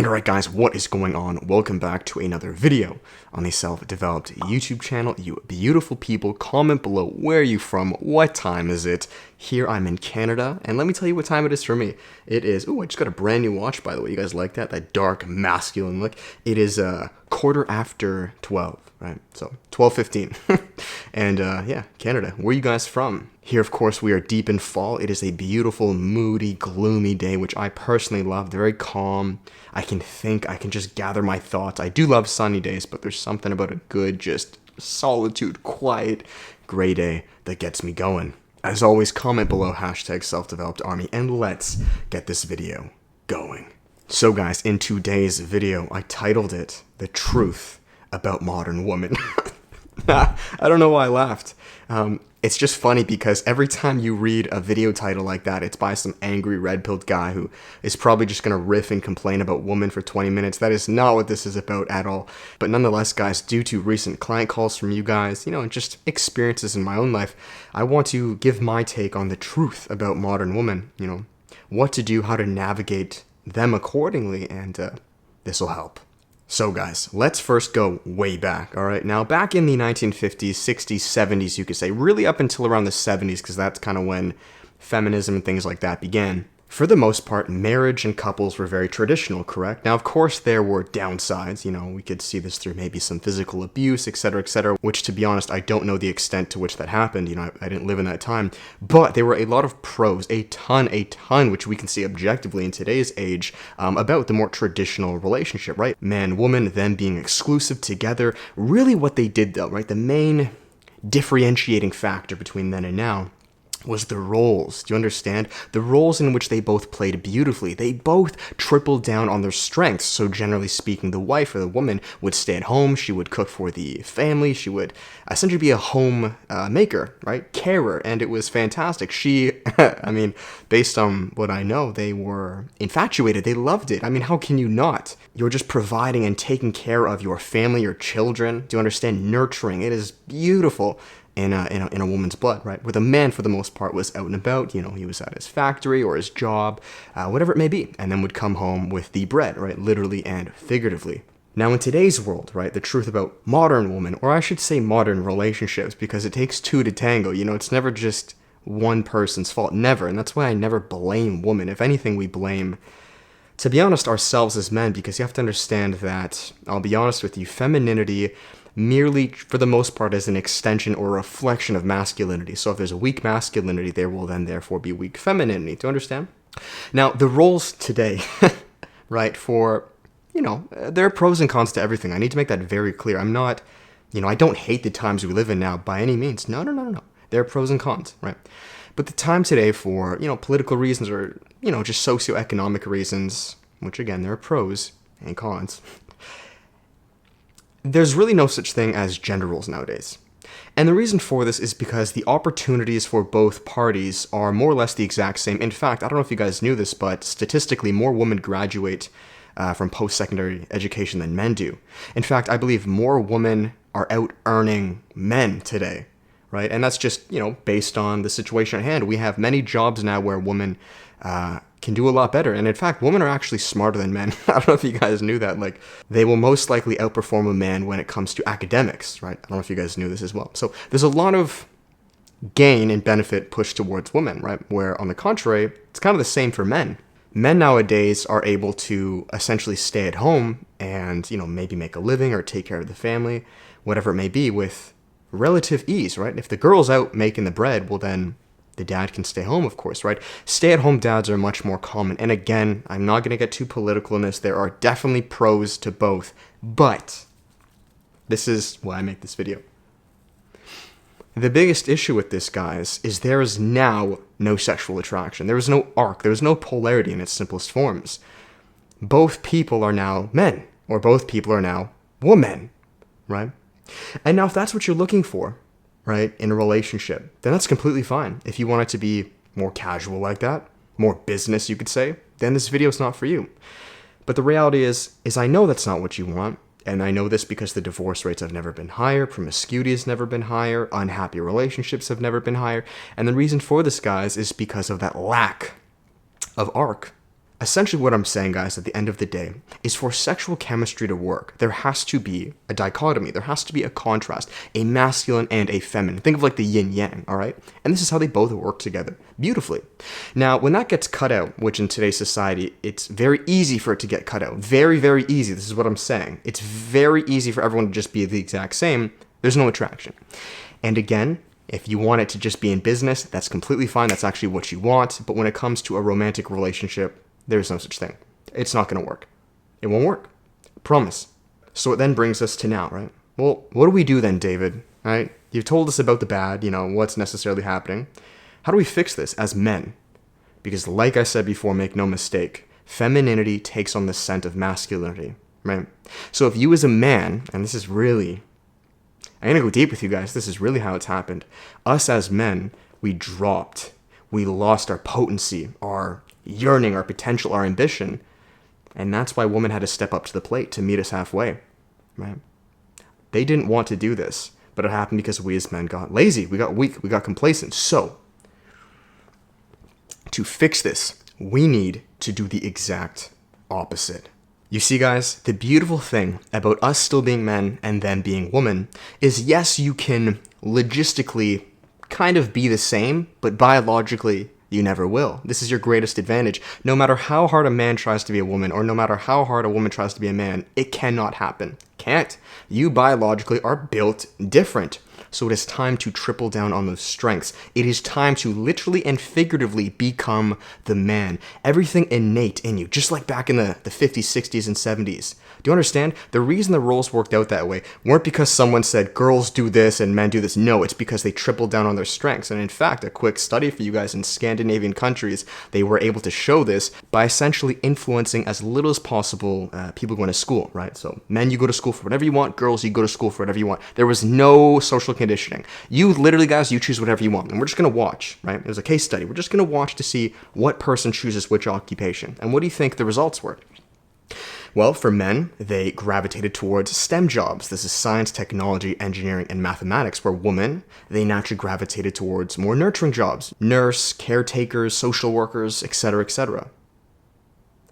And alright guys, what is going on? Welcome back to another video on the Self-Developed YouTube channel. You beautiful people, comment below where are you from, what time is it? Here I'm in Canada, and let me tell you what time it is for me. It is, I just got a brand new watch by the way, you guys like that? That dark, masculine look. It is quarter after 12, right? So 12:15. And yeah, Canada, where are you guys from? Here, of course, we are deep in fall. It is a beautiful, moody, gloomy day, which I personally love. Very calm. I can think. I can just gather my thoughts. I do love sunny days, but there's something about a good, just solitude, quiet, gray day that gets me going. As always, comment below #selfdeveloped_army, and let's get this video going. So guys, in today's video, I titled it, The Truth About Modern Women. I don't know why I laughed. It's just funny because every time you read a video title like that, it's by some angry red-pilled guy who is probably just going to riff and complain about women for 20 minutes. That is not what this is about at all. But nonetheless, guys, due to recent client calls from you guys, and just experiences in my own life, I want to give my take on the truth about modern women, what to do, how to navigate them accordingly, and this will help. So guys, let's first go way back, alright? Now, back in the 1950s, 60s, 70s, you could say, really up until around the 70s, because that's kind of when feminism and things like that began. For the most part, marriage and couples were very traditional, correct? Now, of course, there were downsides, we could see this through maybe some physical abuse, etc., which, to be honest, I don't know the extent to which that happened, I didn't live in that time, but there were a lot of pros, a ton, which we can see objectively in today's age, about the more traditional relationship, right? Man, woman, them being exclusive together, really what they did though, right? The main differentiating factor between then and now was the roles. Do you understand? The roles in which they both played beautifully. They both tripled down on their strengths. So generally speaking, the wife or the woman would stay at home. She would cook for the family. She would essentially be a home maker, right? Carer. And it was fantastic. She, based on what I know, they were infatuated. They loved it. How can you not? You're just providing and taking care of your family, your children. Do you understand? Nurturing. It is beautiful. In a woman's blood, right? Where the man, for the most part, was out and about, he was at his factory or his job, whatever it may be, and then would come home with the bread, right? Literally and figuratively. Now, in today's world, right, the truth about modern women, or I should say modern relationships, because it takes two to tango, it's never just one person's fault, never, and that's why I never blame women. If anything, we blame, to be honest, ourselves as men, because you have to understand that, I'll be honest with you, femininity merely, for the most part, is an extension or reflection of masculinity. So if there's a weak masculinity, there will then therefore be weak femininity. Do you understand? Now, the roles today, right, there are pros and cons to everything. I need to make that very clear. I'm not, I don't hate the times we live in now by any means. No. There are pros and cons, right? But the time today for, political reasons or, just socioeconomic reasons, which again, there are pros and cons, there's really no such thing as gender roles nowadays. And the reason for this is because the opportunities for both parties are more or less the exact same. In fact, I don't know if you guys knew this, but statistically, more women graduate from post-secondary education than men do. In fact, I believe more women are out earning men today, right? And that's just, based on the situation at hand. We have many jobs now where women can do a lot better. And in fact, women are actually smarter than men. I don't know if you guys knew that. They will most likely outperform a man when it comes to academics, right? I don't know if you guys knew this as well. So there's a lot of gain and benefit pushed towards women, right? Where on the contrary, it's kind of the same for men. Men nowadays are able to essentially stay at home and, maybe make a living or take care of the family, whatever it may be, with relative ease, right? If the girl's out making the bread, well then the dad can stay home, of course, right? Stay-at-home dads are much more common. And again, I'm not going to get too political in this. There are definitely pros to both. But this is why I make this video. The biggest issue with this, guys, is there is now no sexual attraction. There is no arc. There is no polarity in its simplest forms. Both people are now men, or both people are now women, right? And now if that's what you're looking for, right, in a relationship, then that's completely fine. If you want it to be more casual like that, more business, you could say, then this video is not for you. But the reality is I know that's not what you want, and I know this because the divorce rates have never been higher, promiscuity has never been higher, unhappy relationships have never been higher, and the reason for this, guys, is because of that lack of arc. Essentially what I'm saying, guys, at the end of the day, is for sexual chemistry to work, there has to be a dichotomy. There has to be a contrast, a masculine and a feminine. Think of like the yin-yang, all right? And this is how they both work together beautifully. Now, when that gets cut out, which in today's society, it's very easy for it to get cut out. Very, very easy. This is what I'm saying. It's very easy for everyone to just be the exact same. There's no attraction. And again, if you want it to just be in business, that's completely fine. That's actually what you want. But when it comes to a romantic relationship, there's no such thing. It's not going to work. It won't work. Promise. So it then brings us to now, right? Well, what do we do then, David? Right? You've told us about the bad, what's necessarily happening. How do we fix this as men? Because like I said before, make no mistake, femininity takes on the scent of masculinity, right? So if you as a man, and this is really, I'm going to go deep with you guys. This is really how it's happened. Us as men, we dropped. We lost our potency, our yearning, our potential, our ambition. And that's why women had to step up to the plate to meet us halfway, right? They didn't want to do this, but it happened because we as men got lazy, we got weak, we got complacent. So, to fix this, we need to do the exact opposite. You see, guys, the beautiful thing about us still being men and them being women is, yes, you can logistically kind of be the same, but biologically, you never will. This is your greatest advantage. No matter how hard a man tries to be a woman, or no matter how hard a woman tries to be a man, it cannot happen. Can't. You biologically are built different. So it is time to triple down on those strengths. It is time to literally and figuratively become the man. Everything innate in you, just like back in the 50s, 60s, and 70s. Do you understand? The reason the roles worked out that way weren't because someone said girls do this and men do this. No, it's because they tripled down on their strengths. And in fact, a quick study for you guys in Scandinavian countries, they were able to show this by essentially influencing as little as possible people going to school, right? So men, you go to school for whatever you want. Girls, you go to school for whatever you want. There was no social conditioning. You literally, guys, you choose whatever you want. And we're just going to watch, right? It was a case study. We're just going to watch to see what person chooses which occupation. And what do you think the results were? Well, for men, they gravitated towards STEM jobs. This is science, technology, engineering, and mathematics. Where women, they naturally gravitated towards more nurturing jobs. Nurse, caretakers, social workers, etc., etc.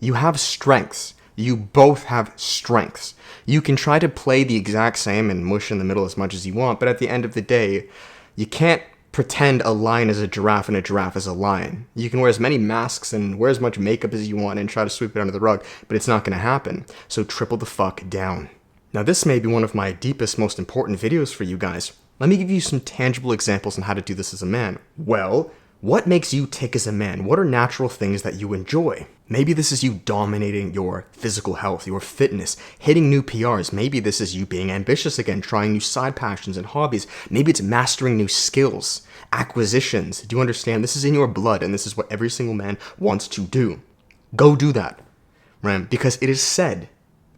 You have strengths. You both have strengths. You can try to play the exact same and mush in the middle as much as you want, but at the end of the day, you can't pretend a lion is a giraffe and a giraffe is a lion. You can wear as many masks and wear as much makeup as you want and try to sweep it under the rug, but it's not going to happen. So triple the fuck down. Now this may be one of my deepest, most important videos for you guys. Let me give you some tangible examples on how to do this as a man. Well, what makes you tick as a man? What are natural things that you enjoy? Maybe this is you dominating your physical health, your fitness, hitting new PRs. Maybe this is you being ambitious again, trying new side passions and hobbies. Maybe it's mastering new skills, acquisitions. Do you understand? This is in your blood, and this is what every single man wants to do. Go do that, right? Because it is said,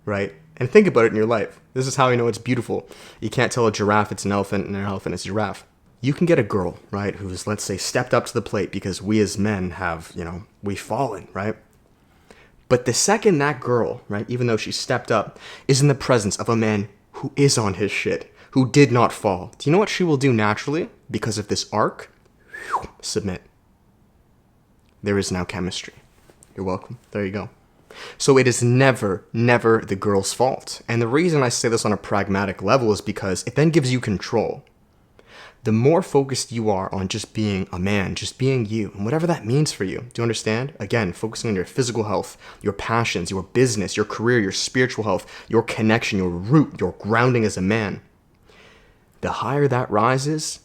right? And think about it in your life. This is how you know it's beautiful. You can't tell a giraffe it's an elephant and an elephant is a giraffe. You can get a girl, right, who's, let's say, stepped up to the plate because we as men have, we've fallen, right? But the second that girl, right, even though she stepped up, is in the presence of a man who is on his shit, who did not fall, do you know what she will do naturally? Because of this arc? Submit. There is now chemistry. You're welcome. There you go. So it is never, never the girl's fault. And the reason I say this on a pragmatic level is because it then gives you control. The more focused you are on just being a man, just being you, and whatever that means for you. Do you understand? Again, focusing on your physical health, your passions, your business, your career, your spiritual health, your connection, your root, your grounding as a man. The higher that rises,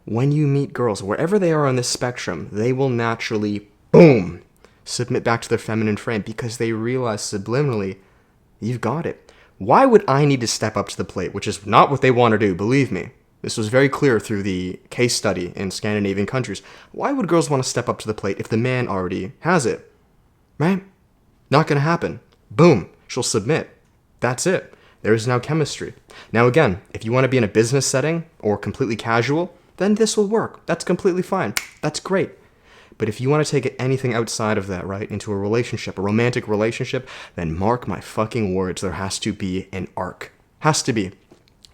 when you meet girls, wherever they are on this spectrum, they will naturally, boom, submit back to their feminine frame because they realize subliminally, you've got it. Why would I need to step up to the plate, which is not what they want to do, believe me. This was very clear through the case study in Scandinavian countries. Why would girls want to step up to the plate if the man already has it? Right? Not going to happen. Boom. She'll submit. That's it. There is now chemistry. Now again, if you want to be in a business setting or completely casual, then this will work. That's completely fine. That's great. But if you want to take it anything outside of that, right, into a relationship, a romantic relationship, then mark my fucking words, there has to be an arc. Has to be.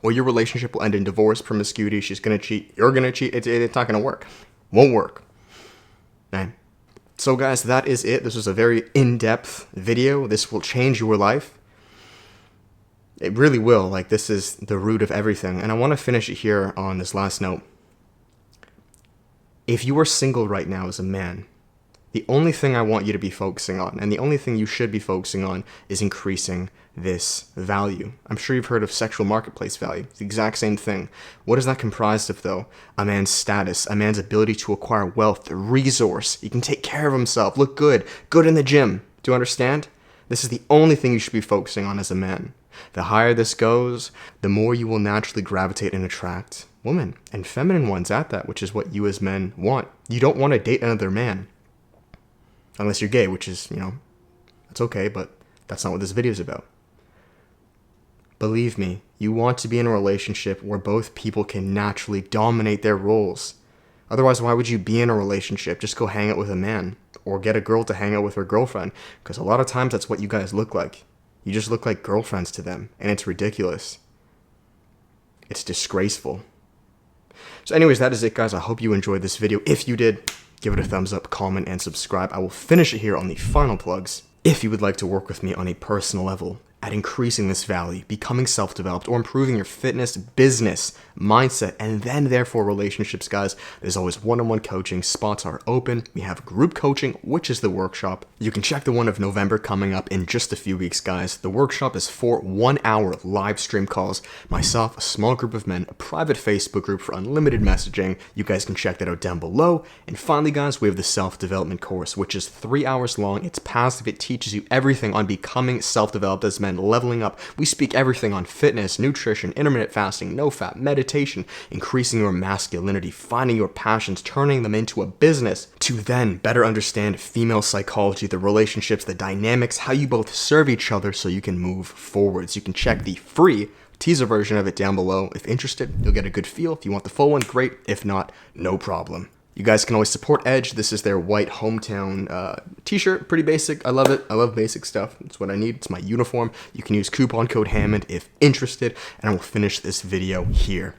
Or your relationship will end in divorce, promiscuity, she's going to cheat, you're going to cheat, it's not going to work. Won't work. Right? So guys, that is it. This was a very in-depth video. This will change your life. It really will. Like, this is the root of everything. And I want to finish it here on this last note. If you are single right now as a man, the only thing I want you to be focusing on, and the only thing you should be focusing on, is increasing this value. I'm sure you've heard of sexual marketplace value. It's the exact same thing. What is that comprised of, though? A man's status, a man's ability to acquire wealth, the resource. He can take care of himself, look good in the gym. Do you understand? This is the only thing you should be focusing on as a man. The higher this goes, the more you will naturally gravitate and attract women, and feminine ones at that, which is what you as men want. You don't want to date another man. Unless you're gay, which is, that's okay, but that's not what this video is about. Believe me, you want to be in a relationship where both people can naturally dominate their roles. Otherwise, why would you be in a relationship? Just go hang out with a man, or get a girl to hang out with her girlfriend, because a lot of times that's what you guys look like. You just look like girlfriends to them, and it's ridiculous. It's disgraceful. So anyways, that is it, guys. I hope you enjoyed this video. If you did, give it a thumbs up, comment, and subscribe. I will finish it here on the final plugs. If you would like to work with me on a personal level at increasing this value, becoming self-developed, or improving your fitness, business, mindset, and then therefore relationships, guys, there's always one-on-one coaching. Spots are open. We have group coaching, which is the workshop. You can check the one of November coming up in just a few weeks, guys. The workshop is 4 1-hour live stream calls. Myself, a small group of men, a private Facebook group for unlimited messaging. You guys can check that out down below. And finally, guys, we have the self-development course, which is 3 hours long. It's passive. It teaches you everything on becoming self-developed as men, leveling up. We speak everything on fitness, nutrition, intermittent fasting, no fat, meditation, increasing your masculinity, finding your passions, turning them into a business, to then better understand female psychology, the relationships, the dynamics, how you both serve each other so you can move forwards. You can check the free teaser version of it down below. If interested, you'll get a good feel. If you want the full one, great. If not, no problem. You guys can always support Edge. This is their white hometown t-shirt. Pretty basic. I love it. I love basic stuff. It's what I need. It's my uniform. You can use coupon code Hammond if interested. And I will finish this video here.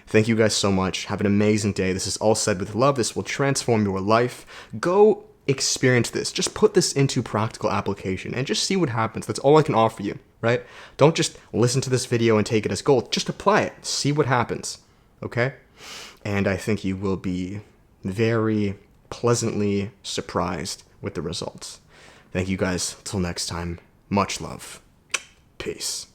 Thank you guys so much. Have an amazing day. This is all said with love. This will transform your life. Go experience this. Just put this into practical application and just see what happens. That's all I can offer you, right? Don't just listen to this video and take it as gold. Just apply it. See what happens. Okay? And I think you will be very pleasantly surprised with the results. Thank you guys. Till next time, much love. Peace.